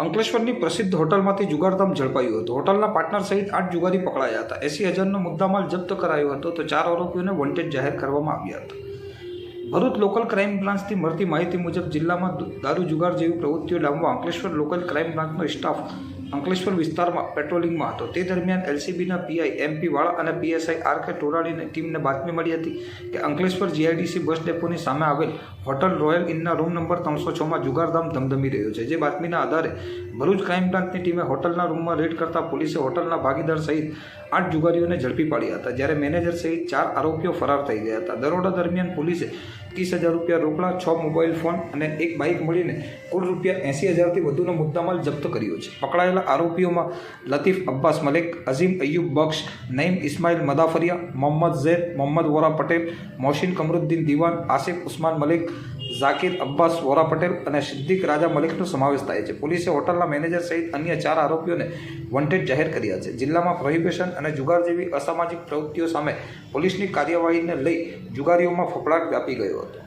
અંકલેશ્વરની પ્રસિદ્ધ હોટલમાંથી જુગારધામ ઝડપાયું હતું. હોટલના પાર્ટનર સહિત 8 જુગારી પકડાયા હતા. 80,000નો મુદ્દામાલ જપ્ત કરાયો હતો તો 4 આરોપીઓને વોન્ટેડ જાહેર કરવામાં આવ્યા હતા. ભરૂચ લોકલ ક્રાઇમ બ્રાન્ચથી મળતી માહિતી મુજબ જિલ્લામાં દારૂ જુગાર જેવી પ્રવૃત્તિઓ ડામવા અંકલેશ્વર લોકલ ક્રાઇમ બ્રાન્ચનો સ્ટાફ અંકલેશ્વર વિસ્તારમાં પેટ્રોલિંગમાં હતો. તે દરમિયાન એલસીબીના પીઆઈ એમપી વાળા અને પીએસઆઈ આર.કે. ટોરાણીની ટીમને બાતમી મળી હતી કે અંકલેશ્વર જીઆઈડીસી બસ ડેપોની સામે આવેલ હોટલ રોયલ ઇનના રૂમ નંબર 306માં જુગારધામ ધમધમી રહ્યો છે. જે બાતમીના આધારે ભરૂચ ક્રાઇમ બ્રાન્ચની ટીમે હોટલના રૂમમાં રેડ કરતા પોલીસે હોટલના ભાગીદાર સહિત 8 જુગારીઓને ઝડપી પાડ્યા હતા. જ્યારે મેનેજર સહિત 4 આરોપીઓ ફરાર થઈ ગયા હતા. દરોડા દરમિયાન પોલીસે 30,000 રૂપિયા રોકડા, 6 મોબાઈલ ફોન અને 1 બાઇક મળીને કુલ રૂપિયા 80,000થી વધુનો મુદ્દામાલ જપ્ત કર્યો છે. પકડાયેલા આરોપીઓમાં લતીફ અબ્બાસ મલિક, અઝીમ અયુબ બક્ષ, નઈમ ઇસ્માઇલ મદાફરિયા, મોહમ્મદ ઝેદ, મોહમ્મદ વોરા પટેલ, મોહસિન કમરુદ્દીન દિવાન, આસિફ ઉસ્માન મલિક, ઝાકિર અબ્બાસ વોરા પટેલ અને સિદ્દીક રાજા મલિકનો સમાવેશ થાય છે. પોલીસે હોટલના મેનેજર સહિત અન્ય 4 આરોપીઓને વોન્ટેડ જાહેર કર્યા છે. જિલ્લામાં પ્રોહિબિશન અને જુગાર જેવી અસામાજિક પ્રવૃત્તિઓ સામે પોલીસની કાર્યવાહીને લઈ જુગારીઓમાં ફફડાટ વ્યાપી ગયો હતો.